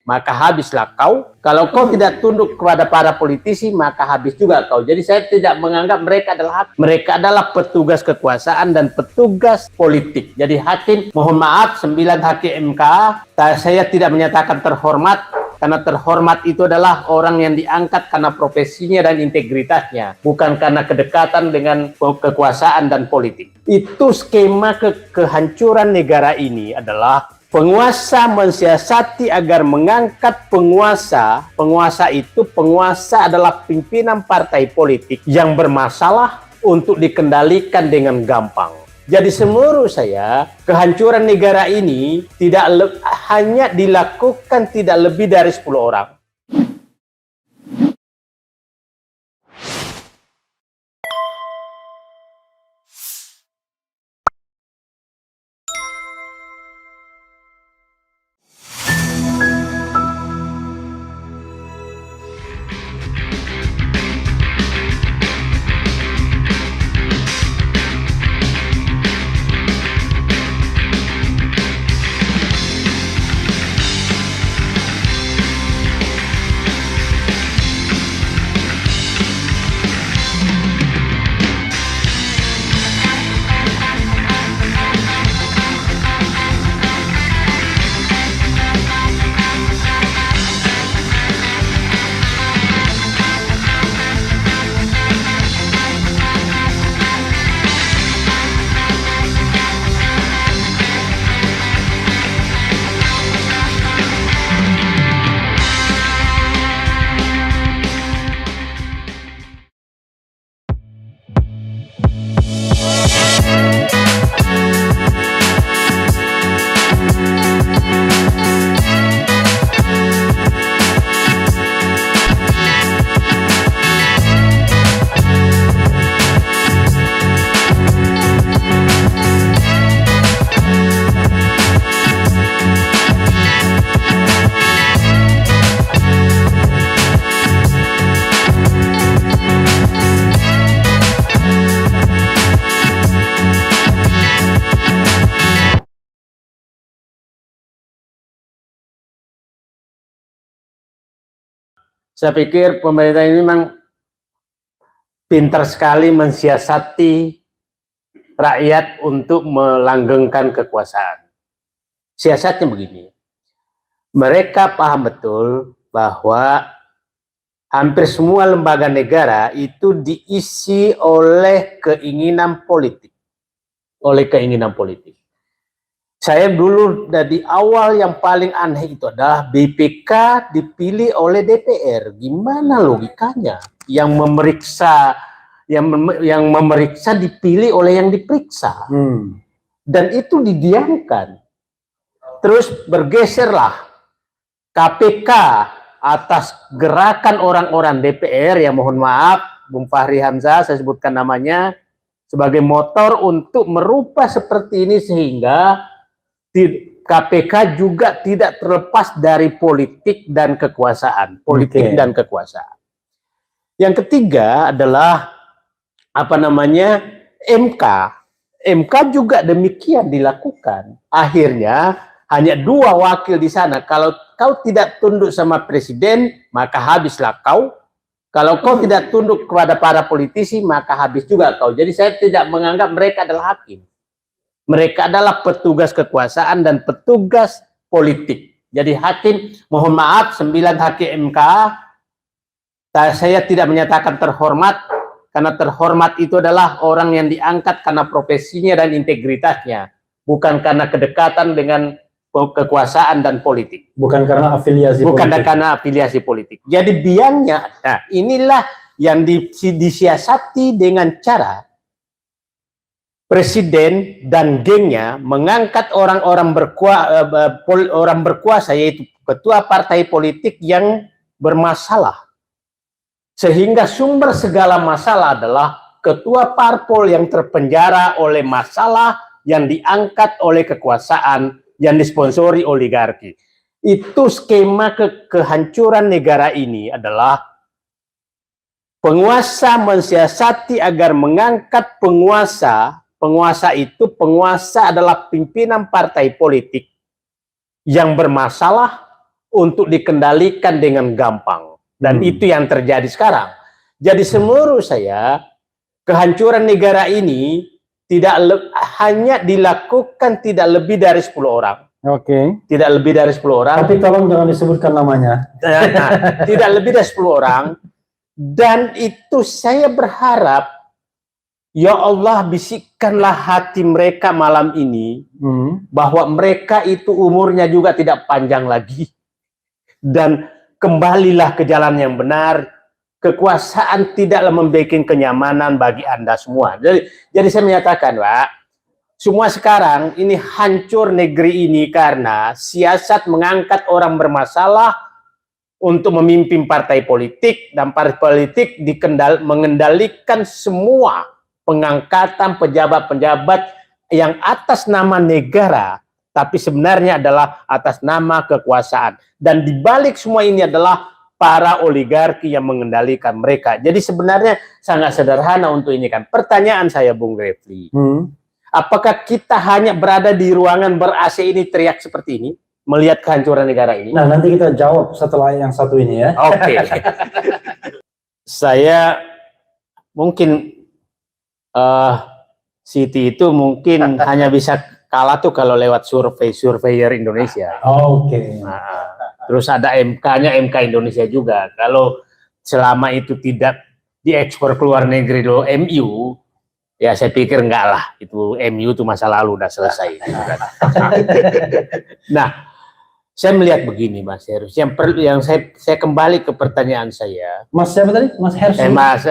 maka habislah kau. Kalau kau tidak tunduk kepada para politisi, maka habis juga kau. Jadi saya tidak menganggap mereka adalah hakim. Mereka adalah petugas kekuasaan dan petugas politik. Jadi hakim, mohon maaf, 9 hakim MK, saya tidak menyatakan terhormat, karena terhormat itu adalah orang yang diangkat karena profesinya dan integritasnya, bukan karena kedekatan dengan kekuasaan dan politik. Itu skema kehancuran negara ini adalah penguasa mensiasati agar mengangkat penguasa. Penguasa adalah pimpinan partai politik yang bermasalah untuk dikendalikan dengan gampang. Jadi menurut saya, kehancuran negara ini hanya dilakukan tidak lebih dari 10 orang. Saya pikir pemerintah ini memang pintar sekali mensiasati rakyat untuk melanggengkan kekuasaan. Siasatnya begini, mereka paham betul bahwa hampir semua lembaga negara itu diisi oleh keinginan politik. Saya dulu dari awal yang paling aneh itu adalah BPK dipilih oleh DPR. Gimana logikanya? Yang memeriksa dipilih oleh yang diperiksa. Dan itu didiamkan. Terus bergeserlah KPK atas gerakan orang-orang DPR, yang mohon maaf, Bung Fahri Hamzah, saya sebutkan namanya, sebagai motor untuk merubah seperti ini, sehingga KPK juga tidak terlepas dari politik dan kekuasaan. Yang ketiga adalah MK. MK juga demikian dilakukan. Akhirnya hanya 2 wakil di sana. Kalau kau tidak tunduk sama presiden, maka habislah kau. Kalau kau tidak tunduk kepada para politisi, maka habis juga kau. Jadi saya tidak menganggap mereka adalah hakim. Mereka adalah petugas kekuasaan dan petugas politik. Jadi hakim, mohon maaf, 9 hakim MK, saya tidak menyatakan terhormat, karena terhormat itu adalah orang yang diangkat karena profesinya dan integritasnya, bukan karena kedekatan dengan kekuasaan dan politik. Bukan karena afiliasi politik. Jadi biangnya, nah inilah yang disiasati dengan cara presiden dan gengnya mengangkat orang-orang berkuasa, yaitu ketua partai politik yang bermasalah. Sehingga sumber segala masalah adalah ketua parpol yang terpenjara oleh masalah yang diangkat oleh kekuasaan yang disponsori oligarki. Itu skema kehancuran negara ini adalah penguasa mensiasati agar mengangkat penguasa. Penguasa adalah pimpinan partai politik yang bermasalah untuk dikendalikan dengan gampang. Dan Hmm. itu yang terjadi sekarang. Jadi menurut saya, kehancuran negara ini hanya dilakukan tidak lebih dari 10 orang. Oke. Tidak lebih dari 10 orang. Tapi tolong jangan disebutkan namanya. Tidak lebih dari 10 orang. Dan itu saya berharap, ya Allah bisikkanlah hati mereka malam ini, bahwa mereka itu umurnya juga tidak panjang lagi. Dan kembalilah ke jalan yang benar. Kekuasaan tidaklah membuat kenyamanan bagi Anda semua. Jadi saya menyatakan, Pak, semua sekarang ini hancur negeri ini karena siasat mengangkat orang bermasalah untuk memimpin partai politik, dan partai politik mengendalikan semua pengangkatan pejabat-pejabat yang atas nama negara, tapi sebenarnya adalah atas nama kekuasaan. Dan dibalik semua ini adalah para oligarki yang mengendalikan mereka. Jadi sebenarnya sangat sederhana untuk ini kan. Pertanyaan saya, Bung Refli, apakah kita hanya berada di ruangan ber-AC ini teriak seperti ini, melihat kehancuran negara ini? Nah, nanti kita jawab setelah yang satu ini ya. Oke. Saya mungkin Siti itu mungkin hanya bisa kalah tuh kalau lewat surveyor Indonesia. Oke. Nah, terus ada MK-nya, MK Indonesia juga. Kalau selama itu tidak diekspor ke luar negeri do MU, ya saya pikir enggak lah. Itu MU itu masa lalu udah selesai. Nah, saya melihat begini, Mas Heru. Yang saya kembali ke pertanyaan saya. Mas siapa tadi? Mas Hersu. Mas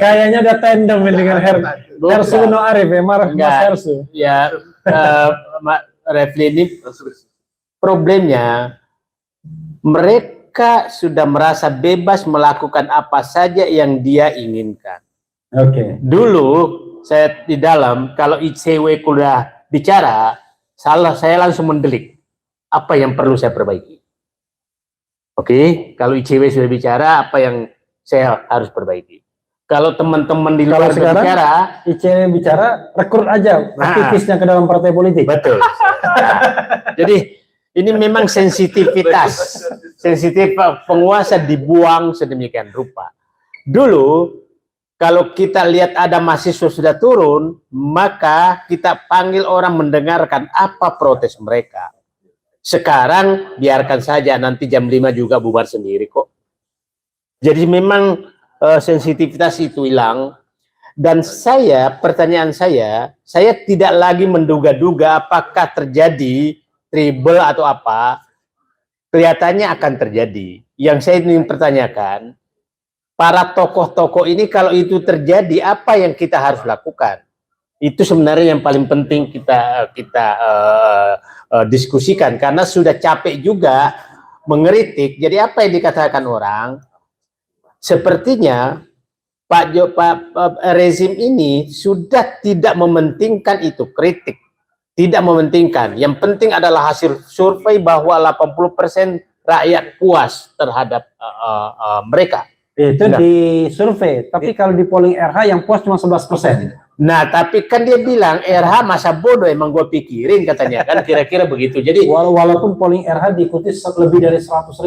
Kayaknya udah tandem dengan Hersu no Arif ya, Mas Hersu. Ya, Refli ini problemnya, mereka sudah merasa bebas melakukan apa saja yang dia inginkan. Oke. Dulu saya di dalam, kalau ICW kuliah bicara, saya langsung mendelik apa yang perlu saya perbaiki. Oke, kalau ICW sudah bicara, apa yang saya harus perbaiki. Kalau teman-teman di luar bicara, ICW bicara, rekrut aja aktivisnya ke dalam partai politik. Betul. Jadi ini memang sensitif penguasa dibuang sedemikian rupa. Dulu kalau kita lihat ada mahasiswa sudah turun, maka kita panggil orang mendengarkan apa protes mereka. Sekarang biarkan saja, nanti jam 5 juga bubar sendiri kok. Jadi memang sensitivitas itu hilang. Dan pertanyaan saya tidak lagi menduga-duga apakah terjadi tribal atau apa. Kelihatannya akan terjadi. Yang saya ingin pertanyakan, para tokoh-tokoh ini kalau itu terjadi, apa yang kita harus lakukan? Itu sebenarnya yang paling penting kita diskusikan, karena sudah capek juga mengeritik. Jadi apa yang dikatakan orang, sepertinya rezim ini sudah tidak mementingkan itu kritik, tidak mementingkan. Yang penting adalah hasil survei bahwa 80% rakyat puas terhadap mereka. Itu di survei, tapi kalau di polling RH yang puas cuma 11%. Nah, tapi kan dia bilang RH masa bodoh, emang gue pikirin katanya kan, kira-kira begitu. Jadi walaupun polling RH diikuti lebih dari 100.000.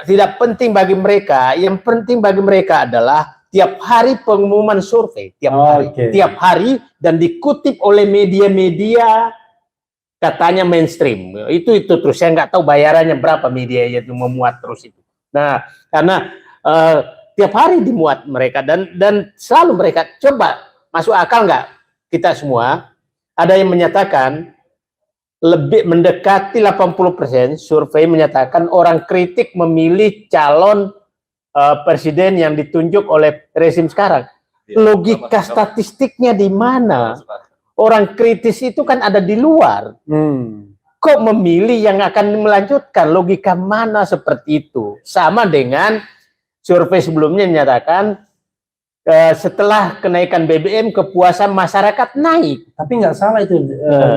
Tidak penting bagi mereka. Yang penting bagi mereka adalah tiap hari pengumuman survei, tiap hari dan dikutip oleh media-media katanya mainstream. Itu terus, saya nggak tahu bayarannya berapa media itu memuat terus itu. Nah, karena tiap hari dimuat mereka dan selalu mereka coba masuk akal nggak kita semua. Ada yang menyatakan lebih mendekati 80%, survei menyatakan orang kritik memilih calon presiden yang ditunjuk oleh rezim sekarang. Logika statistiknya di mana? Orang kritis itu kan ada di luar. Kok memilih yang akan melanjutkan? Logika mana seperti itu? Sama dengan survei sebelumnya menyatakan setelah kenaikan BBM kepuasan masyarakat naik. Tapi nggak salah itu,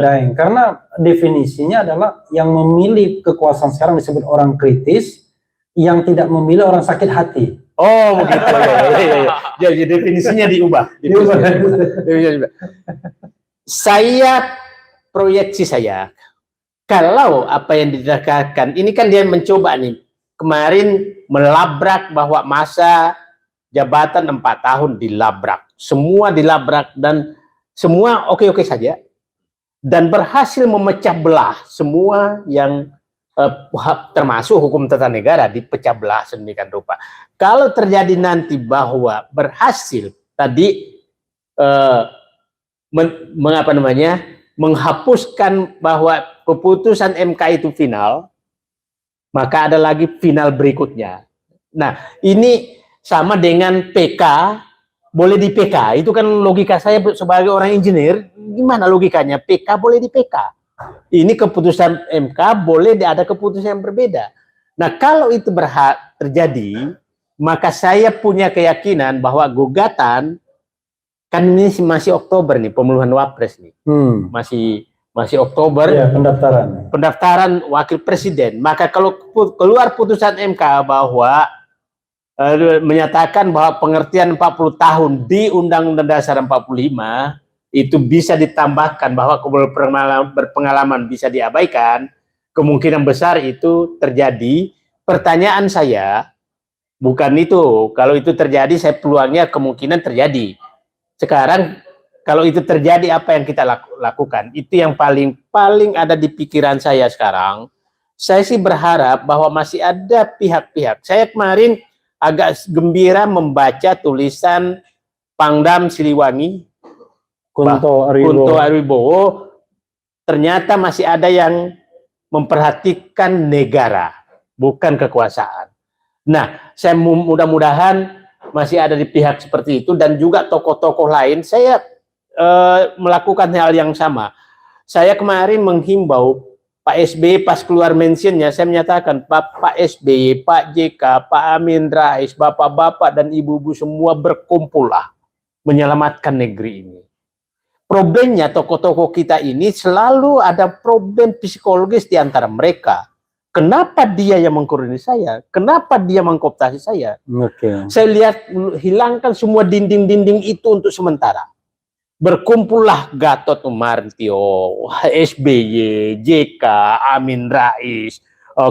Daeng, karena definisinya adalah yang memilih kekuasaan sekarang disebut orang kritis, yang tidak memilih orang sakit hati. Oh begitu. Ya. Jadi definisinya diubah. Saya proyeksi saya Kalau apa yang dikatakan, ini kan dia mencoba nih, kemarin melabrak bahwa masa jabatan 4 tahun dilabrak, semua dilabrak dan semua oke-oke saja, dan berhasil memecah belah semua yang termasuk hukum tata negara dipecah belah sedemikian rupa. Kalau terjadi nanti bahwa berhasil tadi mengapa namanya menghapuskan bahwa keputusan MK itu final, maka ada lagi final berikutnya. Nah, ini sama dengan PK, boleh di PK. Itu kan logika saya sebagai orang engineer, gimana logikanya? PK boleh di PK. Ini keputusan MK, boleh ada keputusan yang berbeda. Nah, kalau itu terjadi, maka saya punya keyakinan bahwa gugatan, kan ini masih Oktober nih, pemilihan Wapres nih. Masih Oktober, ya, pendaftaran wakil presiden. Maka kalau keluar putusan MK bahwa menyatakan bahwa pengertian 40 tahun di Undang-Undang Dasar 45 itu bisa ditambahkan bahwa berpengalaman bisa diabaikan, kemungkinan besar itu terjadi. Pertanyaan saya bukan itu, kalau itu terjadi saya peluangnya kemungkinan terjadi. Sekarang kalau itu terjadi, apa yang kita lakukan? Itu yang paling ada di pikiran saya sekarang. Saya sih berharap bahwa masih ada pihak-pihak. Saya kemarin agak gembira membaca tulisan Pangdam Siliwangi, Kunto Ariwibowo. Ternyata masih ada yang memperhatikan negara, bukan kekuasaan. Nah, saya mudah-mudahan masih ada di pihak seperti itu, dan juga tokoh-tokoh lain. Saya melakukan hal yang sama. Saya kemarin menghimbau Pak SBY pas keluar mentionnya, saya menyatakan Pak SBY, Pak JK, Pak Amin Rais, bapak-bapak dan ibu-ibu semua berkumpullah menyelamatkan negeri ini. Problemnya tokoh-tokoh kita ini selalu ada problem psikologis di antara mereka. Kenapa dia yang mengkoordinasi saya? Kenapa dia mengkooptasi saya? Saya lihat hilangkan semua dinding-dinding itu untuk sementara. Berkumpullah Gatot Nurmantio, SBY, JK, Amin Rais,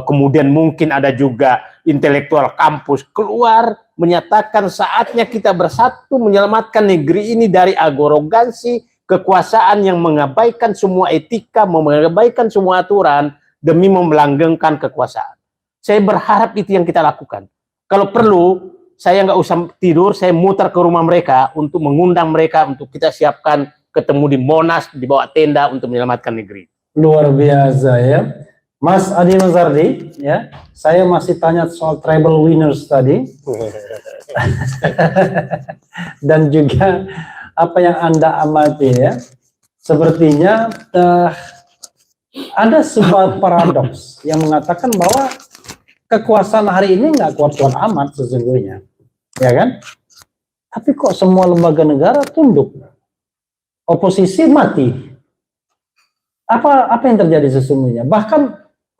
kemudian mungkin ada juga intelektual kampus keluar menyatakan saatnya kita bersatu menyelamatkan negeri ini dari arogansi kekuasaan yang mengabaikan semua etika, mengabaikan semua aturan demi memelanggengkan kekuasaan. Saya berharap itu yang kita lakukan. Kalau perlu, saya nggak usah tidur, saya muter ke rumah mereka untuk mengundang mereka untuk kita siapkan ketemu di Monas, di bawah tenda untuk menyelamatkan negeri. Luar biasa ya, Mas Adi Mazardi. Ya, saya masih tanya soal treble winners tadi, dan juga apa yang Anda amati ya. Sepertinya ada sebuah paradoks yang mengatakan bahwa kekuasaan hari ini nggak kuat-kuat amat sesungguhnya, ya kan? Tapi kok semua lembaga negara tunduk, oposisi mati. Apa yang terjadi sesungguhnya? Bahkan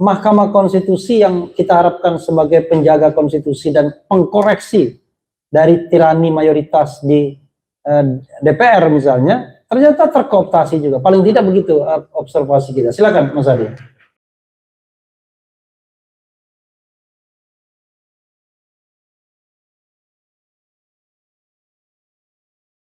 Mahkamah Konstitusi yang kita harapkan sebagai penjaga konstitusi dan pengkoreksi dari tirani mayoritas di DPR misalnya, ternyata terkooptasi juga. Paling tidak begitu observasi kita. Silakan Mas Adi.